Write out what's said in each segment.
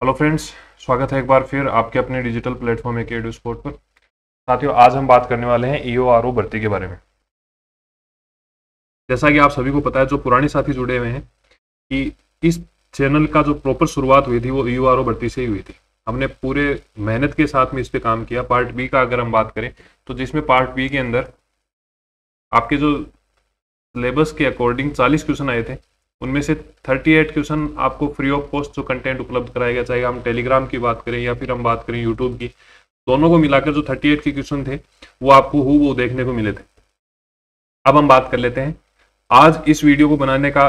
Hello friends, स्वागत है एक बार फिर आपके अपने डिजिटल प्लेटफॉर्म एकेडू स्पोर्ट पर। साथियों, आज हम बात करने वाले हैं ईओ आरओ भर्ती के बारे में। जैसा कि आप सभी को पता है, जो पुराने साथी जुड़े हुए हैं, कि इस चैनल का जो प्रॉपर शुरुआत हुई थी वो ईओ आरओ भर्ती से ही हुई थी। हमने पूरे मेहनत के साथ में इस पे काम किया। पार्ट बी का अगर हम बात करें तो जिसमें पार्ट बी के अंदर आपके जो सिलेबस के अकॉर्डिंग 40 क्वेश्चन आए थे, उनमें से 38 क्वेश्चन आपको फ्री ऑफ कॉस्ट जो कंटेंट उपलब्ध कराया गया, चाहे हम टेलीग्राम की बात करें या फिर हम बात करें यूट्यूब की, दोनों को मिलाकर जो 38 के क्वेश्चन थे वो आपको वो देखने को मिले थे। अब हम बात कर लेते हैं आज इस वीडियो को बनाने का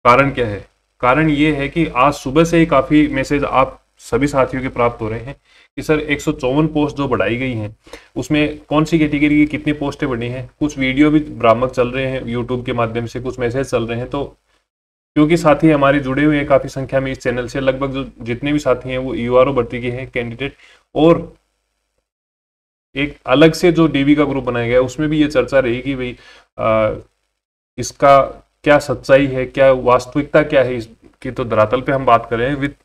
कारण क्या है। कारण ये है कि आज सुबह से ही काफ़ी मैसेज आप सभी साथियों के प्राप्त हो रहे हैं कि सर 154 पोस्ट जो बढ़ाई गई हैं उसमें कौन सी कैटेगरी की कितनी पोस्टें बढ़ी हैं। कुछ वीडियो भी भ्रामक चल रहे हैं यूट्यूब के माध्यम से, कुछ मैसेज चल रहे हैं। तो क्योंकि साथी हमारे जुड़े हुए हैं काफ़ी संख्या में इस चैनल से, लगभग जो जितने भी साथी हैं वो ईओआरओ भर्ती के हैं कैंडिडेट, और एक अलग से जो डीबी का ग्रुप बनाया गया है उसमें भी ये चर्चा रही कि भाई इसका क्या सच्चाई है, क्या वास्तविकता क्या है इसकी। तो धरातल पे हम बात करें विद,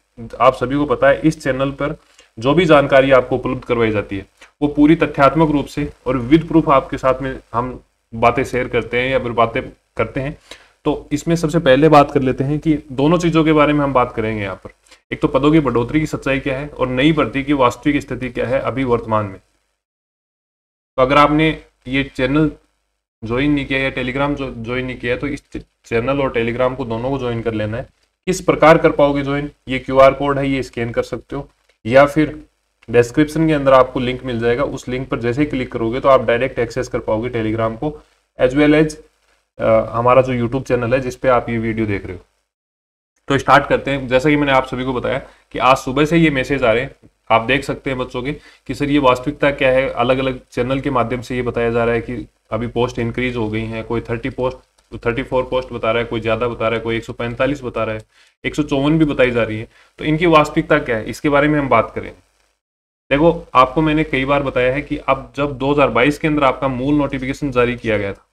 आप सभी को पता है इस चैनल पर जो भी जानकारी आपको उपलब्ध करवाई जाती है वो पूरी तथ्यात्मक रूप से और विद प्रूफ आपके साथ में हम बातें शेयर करते हैं या फिर बातें करते हैं। तो इसमें सबसे पहले बात कर लेते हैं कि दोनों चीज़ों के बारे में हम बात करेंगे यहाँ पर। एक तो पदों की बढ़ोतरी की सच्चाई क्या है और नई भर्ती की वास्तविक स्थिति क्या है अभी वर्तमान में। तो अगर आपने ये चैनल ज्वाइन नहीं किया या टेलीग्राम ज्वाइन नहीं किया है तो इस चैनल और टेलीग्राम को दोनों को ज्वाइन कर लेना है। किस प्रकार कर पाओगे ज्वाइन? ये क्यूआर कोड है, ये स्कैन कर सकते हो या फिर डिस्क्रिप्शन के अंदर आपको लिंक मिल जाएगा। उस लिंक पर जैसे ही क्लिक करोगे तो आप डायरेक्ट एक्सेस कर पाओगे टेलीग्राम को, एज वेल एज हमारा जो यूट्यूब चैनल है जिस पे आप ये वीडियो देख रहे हो। तो स्टार्ट करते हैं। जैसा कि मैंने आप सभी को बताया कि आज सुबह से ये मैसेज आ रहे हैं, आप देख सकते हैं बच्चों के कि सर ये वास्तविकता क्या है। अलग अलग चैनल के माध्यम से ये बताया जा रहा है कि अभी पोस्ट इंक्रीज हो गई हैं। कोई 34 पोस्ट बता रहा है, कोई ज़्यादा बता रहा है, कोई 145 बता रहा है, 154 भी बताई जा रही है। तो इनकी वास्तविकता क्या है इसके बारे में हम बात करें। देखो, आपको मैंने कई बार बताया है कि अब जब 2022 के अंदर आपका मूल नोटिफिकेशन जारी किया गया था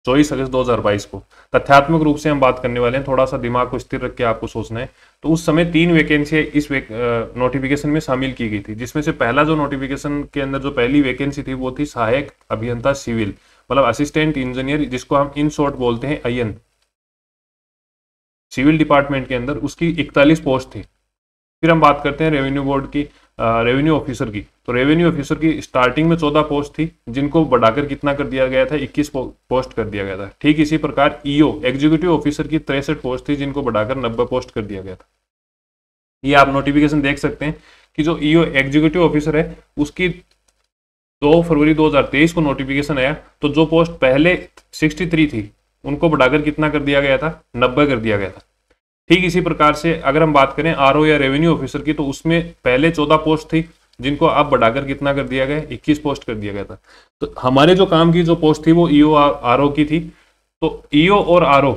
24 अगस्त 2022 को, तथ्यात्मक रूप से हम बात करने वाले हैं, थोड़ा सा दिमाग को स्थिर रख के आपको सोचना है। तो उस समय 3 वैकेंसी इस नोटिफिकेशन में शामिल की गई थी, जिसमें से पहला जो नोटिफिकेशन के अंदर जो पहली वैकेंसी थी वो थी सहायक अभियंता सिविल, मतलब असिस्टेंट इंजीनियर, जिसको हम इन शॉर्ट बोलते हैं IN, सिविल डिपार्टमेंट के अंदर उसकी 41 पोस्ट थी। फिर हम बात करते हैं रेवेन्यू बोर्ड की, रेवेन्यू ऑफिसर की। तो रेवेन्यू ऑफिसर की स्टार्टिंग में 14 पोस्ट थी, जिनको बढ़ाकर कितना कर दिया गया था, 21 पोस्ट कर दिया गया था। ठीक इसी प्रकार EO एग्जीक्यूटिव ऑफिसर की 63 पोस्ट थी, जिनको बढ़ाकर 90 पोस्ट कर दिया गया था। ये आप नोटिफिकेशन देख सकते हैं कि जो EO एग्जीक्यूटिव ऑफिसर है उसकी 2 फरवरी 2023 को नोटिफिकेशन आया, तो जो पोस्ट पहले 63 थी उनको बढ़ाकर कितना कर दिया गया था, 90 कर दिया गया था। ठीक इसी प्रकार से अगर हम बात करें RO या रेवेन्यू ऑफिसर की, तो उसमें पहले 14 पोस्ट थी, जिनको अब बढ़ाकर कितना कर दिया गया, 21 पोस्ट कर दिया गया था। तो हमारे जो काम की जो पोस्ट थी वो EO RO की थी। तो EO और RO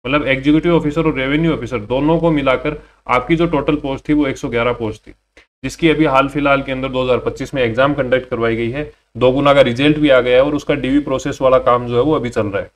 मतलब एग्जीक्यूटिव ऑफिसर और रेवेन्यू ऑफिसर दोनों को मिलाकर आपकी जो टोटल पोस्ट थी वो 111 पोस्ट थी, जिसकी अभी हाल फिलहाल के अंदर 2025 में एग्जाम कंडक्ट करवाई गई है। 2 गुना का रिजल्ट भी आ गया है और उसका DV प्रोसेस वाला काम जो है वो अभी चल रहा है।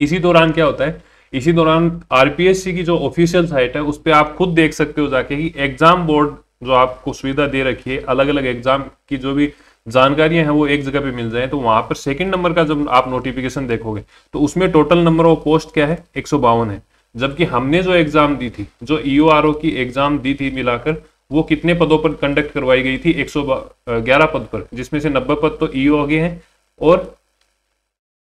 इसी दौरान क्या होता है, इसी दौरान RPSC की जो ऑफिशियल साइट है उस पर आप खुद देख सकते हो जाके कि एग्जाम बोर्ड जो आपको सुविधा दे रखी है, अलग अलग एग्जाम की जो भी जानकारियां हैं वो एक जगह पे मिल जाए। तो वहां पर सेकंड नंबर का जब आप नोटिफिकेशन देखोगे तो उसमें टोटल नंबर ऑफ पोस्ट क्या है, 152 है। जबकि हमने जो एग्जाम दी थी, जो EO RO की एग्जाम दी थी मिलाकर, वो कितने पदों पर कंडक्ट करवाई गई थी, 111 पद पर, जिसमें से 90 पद तो EO के हैं और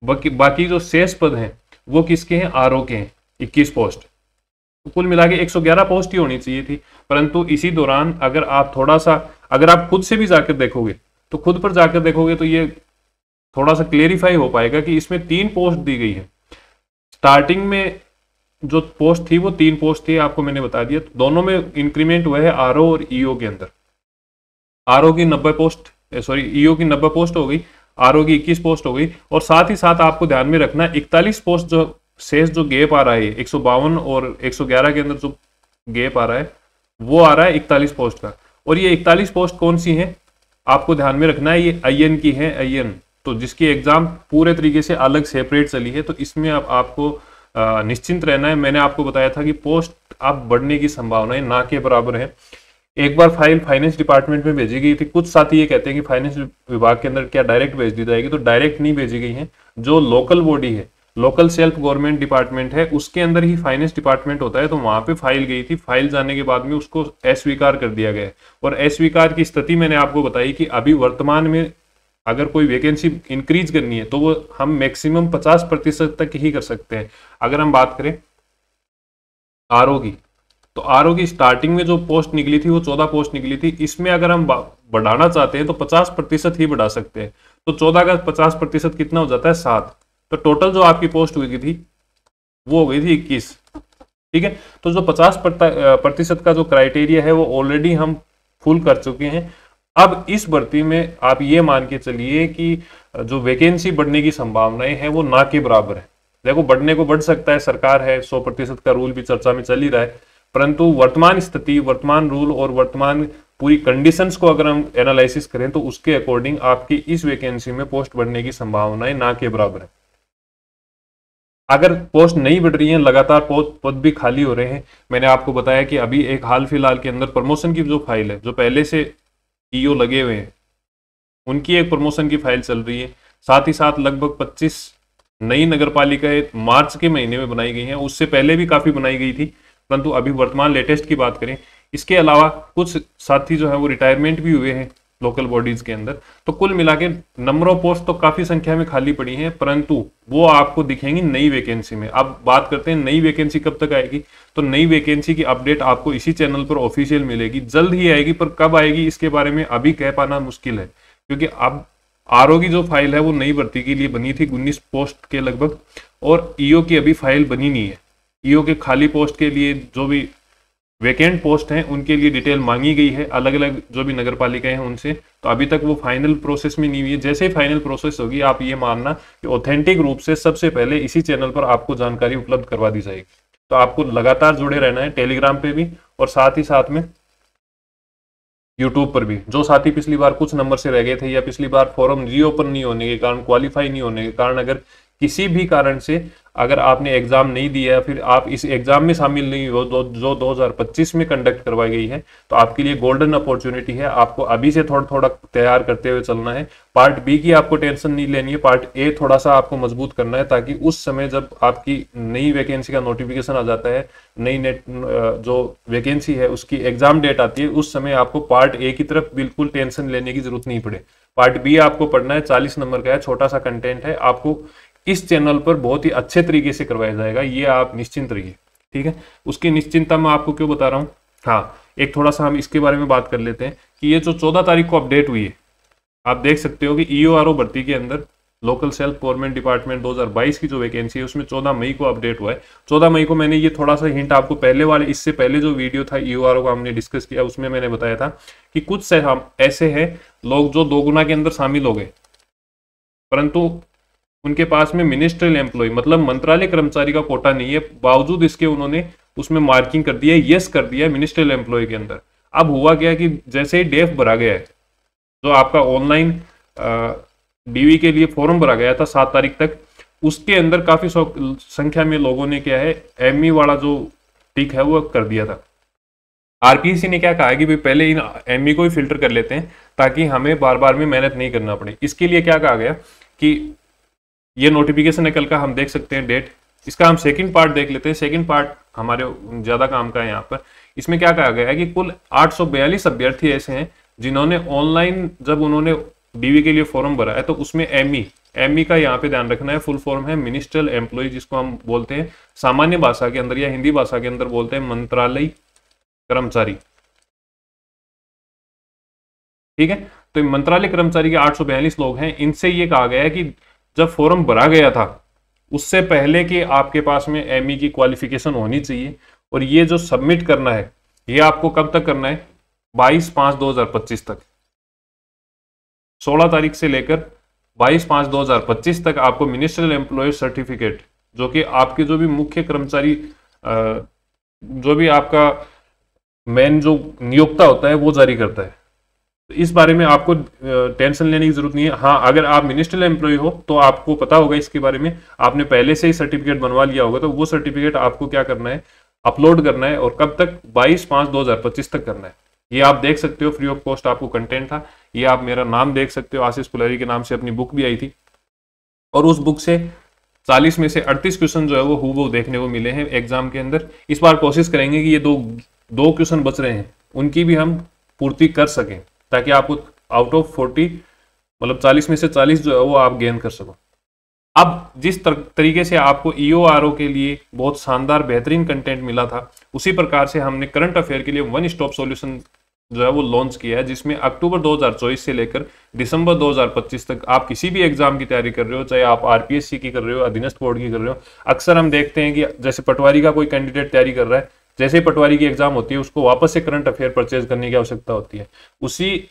बाकी जो शेष पद हैं वो किसके हैं, RO के हैं, 21 पोस्ट। तो कुल मिला के 111 पोस्ट ही होनी चाहिए थी। परंतु इसी दौरान अगर आप थोड़ा सा, अगर आप खुद से भी जाकर देखोगे तो खुद पर जाकर देखोगे तो ये थोड़ा सा क्लेरिफाई हो पाएगा कि इसमें 3 पोस्ट दी गई है। स्टार्टिंग में जो पोस्ट थी वो 3 पोस्ट थी, आपको मैंने बता दिया। तो दोनों में इंक्रीमेंट हुआ है RO और EO के अंदर। RO की 90 पोस्ट, EO की 90 पोस्ट हो गई, RO की 21 पोस्ट हो गई। और साथ ही साथ आपको ध्यान में रखना 41 पोस्ट जो शेष जो गैप आ रहा है 152 और 111 के अंदर जो गैप आ रहा है वो आ रहा है 41 पोस्ट का। और ये 41 पोस्ट कौन सी हैं आपको ध्यान में रखना है, ये IN की है, IN, तो जिसकी एग्जाम पूरे तरीके से अलग सेपरेट चली है। तो इसमें अब आपको निश्चिंत रहना है। मैंने आपको बताया था कि पोस्ट अब बढ़ने की संभावनाएं ना के बराबर है। एक बार फाइल फाइनेंस डिपार्टमेंट में भेजी गई थी, कुछ साथी ये कहते हैं कि फाइनेंस विभाग के अंदर क्या डायरेक्ट भेज दी जाएगी, तो डायरेक्ट नहीं भेजी गई है। जो लोकल बॉडी है, लोकल सेल्फ गवर्नमेंट डिपार्टमेंट है, उसके अंदर ही फाइनेंस डिपार्टमेंट होता है, तो वहां पे फाइल गई थी। फाइल जाने के बाद में उसको अस्वीकार कर दिया गया है। और अस्वीकार की स्थिति मैंने आपको बताई कि अभी वर्तमान में अगर कोई वैकेंसी इंक्रीज करनी है तो वो हम मैक्सिमम 50% तक ही कर सकते हैं। अगर हम बात करें आरओ की, तो आरओ की स्टार्टिंग में जो पोस्ट निकली थी वो 14 पोस्ट निकली थी। इसमें अगर हम बढ़ाना चाहते हैं तो 50% ही बढ़ा सकते हैं। तो 14 का 50% कितना हो जाता है? 7। तो टोटल जो आपकी पोस्ट हुई थी वो हो गई थी 21। ठीक है, तो जो 50% का जो क्राइटेरिया है वो ऑलरेडी हम फुल कर चुके हैं। अब इस भर्ती में आप ये मान के चलिए कि जो वैकेंसी बढ़ने की संभावनाएं है वो ना के बराबर है। देखो, बढ़ने को बढ़ सकता है, सरकार है, 100% का रूल भी चर्चा में चल ही रहा है, परंतु वर्तमान स्थिति, वर्तमान रूल और वर्तमान पूरी कंडीशंस को अगर हम एनालिसिस करें तो उसके अकॉर्डिंग आपकी इस वैकेंसी में पोस्ट बढ़ने की संभावनाएं ना के बराबर है। अगर पोस्ट नहीं बढ़ रही है, लगातार पद भी खाली हो रहे हैं। मैंने आपको बताया कि अभी एक हाल फिलहाल के अंदर प्रमोशन की जो फाइल है, जो पहले से ईओ लगे हुए हैं उनकी एक प्रमोशन की फाइल चल रही है। साथ ही साथ लगभग 25 नई नगर पालिकाएं मार्च के महीने में बनाई गई हैं। उससे पहले भी काफी बनाई गई थी, परंतु अभी वर्तमान लेटेस्ट की बात करें, इसके अलावा कुछ साथी जो है वो रिटायरमेंट भी हुए हैं लोकल बॉडीज के अंदर। तो कुल मिला के नंबर ऑफ पोस्ट तो काफी संख्या में खाली पड़ी हैं, परंतु वो आपको दिखेंगी नई वैकेंसी में। अब बात करते हैं नई वैकेंसी कब तक आएगी। तो नई वैकेंसी की अपडेट आपको इसी चैनल पर ऑफिशियल मिलेगी, जल्द ही आएगी, पर कब आएगी इसके बारे में अभी कह पाना मुश्किल है, क्योंकि अब आरओ की जो फाइल है वो नई भर्ती के लिए बनी थी 19 पोस्ट के लगभग, और ईओ की अभी फाइल बनी नहीं है। ईओ के खाली पोस्ट के लिए जो भी वैकेंट पोस्ट हैं उनके लिए डिटेल मांगी गई है अलग अलग जो भी नगर पालिकाएं हैं उनसे, तो अभी तक वो फाइनल प्रोसेस में नहीं हुई है। जैसे ही फाइनल प्रोसेस होगी, आप ये मानना कि ऑथेंटिक रूप से सबसे पहले इसी चैनल पर आपको जानकारी उपलब्ध करवा दी जाएगी। तो आपको लगातार जुड़े रहना है, टेलीग्राम पे भी और साथ ही साथ में यूट्यूब पर भी। जो साथी पिछली बार कुछ नंबर से रह गए थे या पिछली बार फॉर्म रीओपन नहीं होने के कारण, क्वालिफाई नहीं होने के कारण, अगर किसी भी कारण से अगर आपने एग्जाम नहीं दिया, फिर आप इस एग्जाम में शामिल नहीं हो जो 2025 में कंडक्ट करवाई गई है, तो आपके लिए गोल्डन अपॉर्चुनिटी है। आपको अभी से थोड़ा थोड़ा तैयार करते हुए चलना है। पार्ट बी की आपको टेंशन नहीं लेनी है, पार्ट ए थोड़ा सा आपको मजबूत करना है, ताकि उस समय जब आपकी नई वैकेंसी का नोटिफिकेशन आ जाता है, नई नेट जो वैकेंसी है उसकी एग्जाम डेट आती है, उस समय आपको पार्ट ए की तरफ बिल्कुल टेंशन लेने की जरूरत नहीं पड़े। पार्ट बी आपको पढ़ना है, 40 नंबर का है, छोटा सा कंटेंट है, आपको इस चैनल पर बहुत ही अच्छे तरीके से करवाया जाएगा, ये आप निश्चिंत रहिए। ठीक है, उसकी निश्चिंतता मैं आपको क्यों बता रहा हूँ। हाँ, एक थोड़ा सा हम इसके बारे में बात कर लेते हैं कि ये जो 14 तारीख को अपडेट हुई है, आप देख सकते हो कि ईओआरओ भर्ती के अंदर लोकल सेल्फ गवर्नमेंट डिपार्टमेंट 2022 की जो वैकेंसी है उसमें 14 मई को अपडेट हुआ है। 14 मई को मैंने ये थोड़ा सा हिंट आपको पहले वाले, इससे पहले जो वीडियो था ईओआरओ का हमने डिस्कस किया, उसमें मैंने बताया था कि कुछ से हम ऐसे हैं लोग जो 2 गुना के अंदर शामिल हो गए, परंतु उनके पास में मिनिस्ट्रियल एम्प्लॉय मतलब मंत्रालय कर्मचारी का कोटा नहीं है, बावजूद इसके उन्होंने उसमें मार्किंग कर दिया, यस कर दिया मिनिस्ट्रियल एम्प्लॉय के अंदर। अब हुआ क्या कि जैसे ही डेफ भरा गया है, जो आपका ऑनलाइन डीवी के लिए फॉर्म भरा गया था 7 तारीख तक, उसके अंदर काफी संख्या में लोगों ने क्या है एमई वाला जो टिक है वो कर दिया था। आरपीसी ने क्या कहा कि भाई पहले इन एमई को ही फिल्टर कर लेते हैं ताकि हमें बार बार में मेहनत नहीं करना पड़े। इसके लिए क्या कहा गया कि ये नोटिफिकेशन है कल का, हम देख सकते हैं डेट। इसका हम सेकंड पार्ट देख लेते हैं, सेकंड पार्ट हमारे ज्यादा काम का है यहाँ पर। इसमें क्या कहा गया है कि कुल 842 अभ्यर्थी ऐसे हैं जिन्होंने ऑनलाइन जब उन्होंने डीवी के लिए फॉर्म भरा है तो उसमें एमई का यहाँ पे ध्यान रखना है, फुल फॉर्म है मिनिस्ट्रियल एम्प्लॉय, जिसको हम बोलते हैं सामान्य भाषा के अंदर या हिंदी भाषा के अंदर बोलते हैं मंत्रालय कर्मचारी। ठीक है, तो मंत्रालय कर्मचारी के 842 लोग हैं। इनसे ये कहा गया है कि जब फॉर्म भरा गया था उससे पहले कि आपके पास में एमई की क्वालिफिकेशन होनी चाहिए, और ये जो सबमिट करना है ये आपको कब तक करना है, 22/5/2025 तक। 16 तारीख से लेकर 22/5/2025 तक आपको मिनिस्ट्रियल एम्प्लॉय सर्टिफिकेट, जो कि आपके जो भी मुख्य कर्मचारी जो भी आपका मेन जो नियोक्ता होता है वो जारी करता है। तो इस बारे में आपको टेंशन लेने की जरूरत नहीं है। हाँ, अगर आप मिनिस्ट्रियल एम्प्लॉय हो तो आपको पता होगा इसके बारे में, आपने पहले से ही सर्टिफिकेट बनवा लिया होगा, तो वो सर्टिफिकेट आपको क्या करना है, अपलोड करना है और कब तक 22/5/2025 तक करना है। ये आप देख सकते हो, फ्री ऑफ कॉस्ट आपको कंटेंट था। ये आप मेरा नाम देख सकते हो, आशीष पुलारी के नाम से अपनी बुक भी आई थी और उस बुक से 40 में से 38 क्वेश्चन जो है वो हूबहू देखने को मिले हैं एग्जाम के अंदर। इस बार कोशिश करेंगे कि ये दो क्वेश्चन बच रहे हैं उनकी भी हम पूर्ति कर सकें, ताकि आपको आउट ऑफ 40 मतलब 40 में से 40 जो है वो आप गेन कर सको। अब जिस तरीके से आपको EORO के लिए बहुत शानदार बेहतरीन कंटेंट मिला था, उसी प्रकार से हमने करंट अफेयर के लिए वन स्टॉप सॉल्यूशन जो है वो लॉन्च किया है, जिसमें अक्टूबर 2024 से लेकर दिसंबर 2025 तक आप किसी भी एग्जाम की तैयारी कर रहे हो, चाहे आप RPSC की कर रहे हो, अधीनस्थ बोर्ड की कर रहे हो। अक्सर हम देखते हैं कि जैसे पटवारी का कोई कैंडिडेट तैयारी कर रहा है, जैसे ही पटवारी की एग्जाम होती है उसको वापस से करंट अफेयर परचेज करने की आवश्यकता होती है। उसी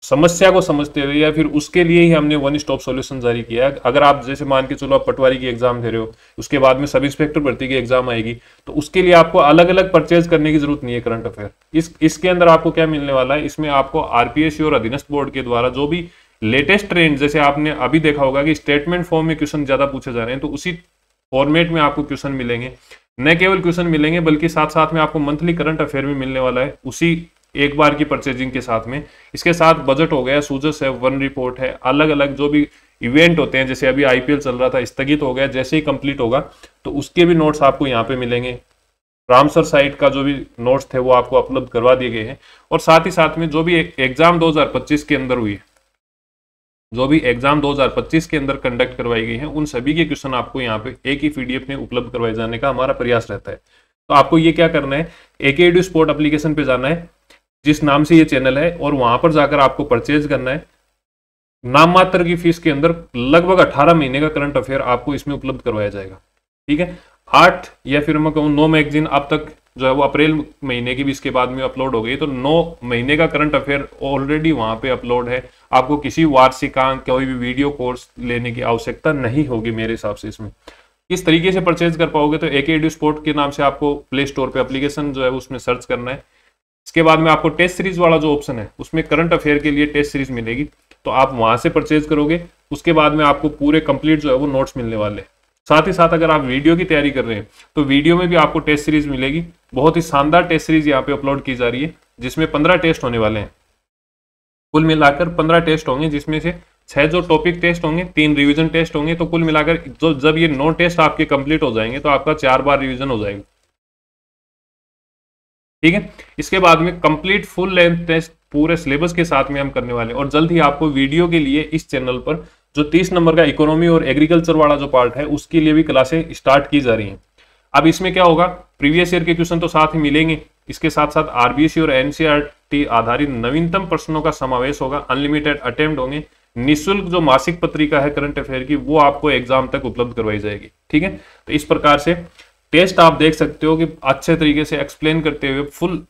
समस्या को समझते हुए या फिर उसके लिए ही हमने वन स्टॉप सॉल्यूशन जारी किया है। अगर आप जैसे मान के चलो आप पटवारी की एग्जाम दे रहे हो, उसके बाद में सब इंस्पेक्टर भर्ती की एग्जाम आएगी, तो उसके लिए आपको अलग अलग परचेज करने की जरूरत नहीं है करंट अफेयर। इसके अंदर आपको क्या मिलने वाला है, इसमें आपको RPSC और अधीनस्थ बोर्ड के द्वारा जो भी लेटेस्ट ट्रेंड, जैसे आपने अभी देखा होगा कि स्टेटमेंट फॉर्म में क्वेश्चन ज्यादा पूछे जा रहे हैं, तो उसी फॉर्मेट में आपको क्वेश्चन मिलेंगे। न केवल क्वेश्चन मिलेंगे बल्कि साथ साथ में आपको मंथली करंट अफेयर भी मिलने वाला है उसी एक बार की परचेजिंग के साथ में। इसके साथ बजट हो गया, सूजस है, वन रिपोर्ट है, अलग अलग जो भी इवेंट होते हैं, जैसे अभी IPL चल रहा था, स्थगित हो गया, जैसे ही कंप्लीट होगा तो उसके भी नोट्स आपको यहाँ पे मिलेंगे। रामसर साइट का जो भी नोट्स थे वो आपको उपलब्ध करवा दिए गए हैं। और साथ ही साथ में जो भी एग्जाम 2025 के अंदर हुई, जो भी एग्जाम 2025 के अंदर कंडक्ट करवाई गई है, उन सभी के क्वेश्चन आपको यहाँ पे एक ही PDF में उपलब्ध करवाए जाने का हमारा प्रयास रहता है। तो आपको ये क्या करना है, AKEDU स्पोर्ट एप्लीकेशन पे जाना है जिस नाम से ये चैनल है, और वहां पर जाकर आपको परचेज करना है। नाम मात्र की फीस के अंदर लगभग 18 महीने का करंट अफेयर आपको इसमें उपलब्ध करवाया जाएगा। ठीक है, 8 या फिर मैं कहूँ 9 मैगजीन अब तक जो है वो अप्रैल महीने की भी इसके बाद में अपलोड हो गई, तो 9 महीने का करंट अफेयर ऑलरेडी वहां पे अपलोड है। आपको किसी वार्षिकांक कोई भी वीडियो कोर्स लेने की आवश्यकता नहीं होगी मेरे हिसाब से। इसमें किस तरीके से परचेज कर पाओगे, तो AKEDU स्पोर्ट के नाम से आपको प्ले स्टोर पे एप्लीकेशन जो है उसमें सर्च करना है। इसके बाद में आपको टेस्ट सीरीज वाला जो ऑप्शन है उसमें करंट अफेयर के लिए टेस्ट सीरीज मिलेगी, तो आप वहां से परचेज करोगे। उसके बाद में आपको पूरे कंप्लीट जो है वो नोट्स मिलने वाले। साथ ही साथ अगर आप वीडियो की तैयारी कर रहे हैं तो वीडियो में भी आपको टेस्ट सीरीज मिलेगी। बहुत ही शानदार टेस्ट सीरीज यहाँ पे अपलोड की जा रही है, जिसमें 15 टेस्ट होने वाले हैं। कुल मिलाकर 15 टेस्ट होंगे, जिसमें से 6 जो टॉपिक टेस्ट होंगे, 3 रिवीजन टेस्ट होंगे। तो कुल मिलाकर जब ये 9 टेस्ट आपके कंप्लीट हो जाएंगे तो आपका 4 बार रिवीजन हो जाएगा। ठीक है, इसके बाद में कंप्लीट फुल लेंथ टेस्ट पूरे सिलेबस के साथ में हम करने वाले हैं। और जल्द ही आपको वीडियो के लिए इस चैनल पर जो 30 नंबर का इकोनॉमी और एग्रीकल्चर वाला जो पार्ट है उसके लिए भी क्लासें स्टार्ट की जा रही हैं। अब इसमें क्या होगा, प्रीवियस ईयर के क्वेश्चन तो साथ ही मिलेंगे, इसके साथ साथ RBSC और NCERT आधारित नवीनतम प्रश्नों का समावेश होगा। अनलिमिटेड अटेम्प्ट होंगे। निःशुल्क जो मासिक पत्रिका है करंट अफेयर की वो आपको एग्जाम तक उपलब्ध करवाई जाएगी। ठीक है, तो इस प्रकार से टेस्ट आप देख सकते हो कि अच्छे तरीके से एक्सप्लेन करते हुए, फुल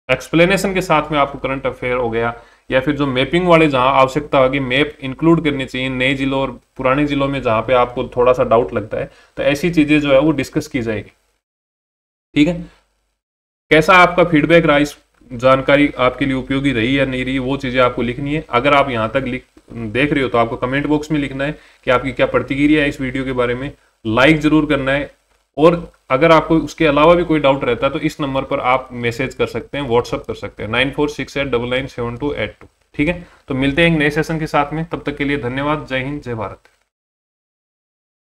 एक्सप्लेनेशन के साथ में आपको करंट अफेयर हो गया, या फिर जो मैपिंग वाले जहां आवश्यकता होगी मैप इंक्लूड करनी चाहिए नए जिलों और पुराने जिलों में जहां पे आपको थोड़ा सा डाउट लगता है, तो ऐसी चीजें जो है वो डिस्कस की जाएगी। ठीक है, कैसा आपका फीडबैक रहा, इस जानकारी आपके लिए उपयोगी रही या नहीं रही, वो चीजें आपको लिखनी है। अगर आप यहाँ तक देख रहे हो तो आपको कमेंट बॉक्स में लिखना है कि आपकी क्या प्रतिक्रिया है इस वीडियो के बारे में। लाइक जरूर करना है, और अगर आपको उसके अलावा भी कोई डाउट रहता है तो इस नंबर पर आप मैसेज कर सकते हैं, व्हाट्सअप कर सकते हैं 9468997282। ठीक है, तो मिलते हैं एक नए सेशन के साथ में, तब तक के लिए धन्यवाद। जय हिंद, जय भारत।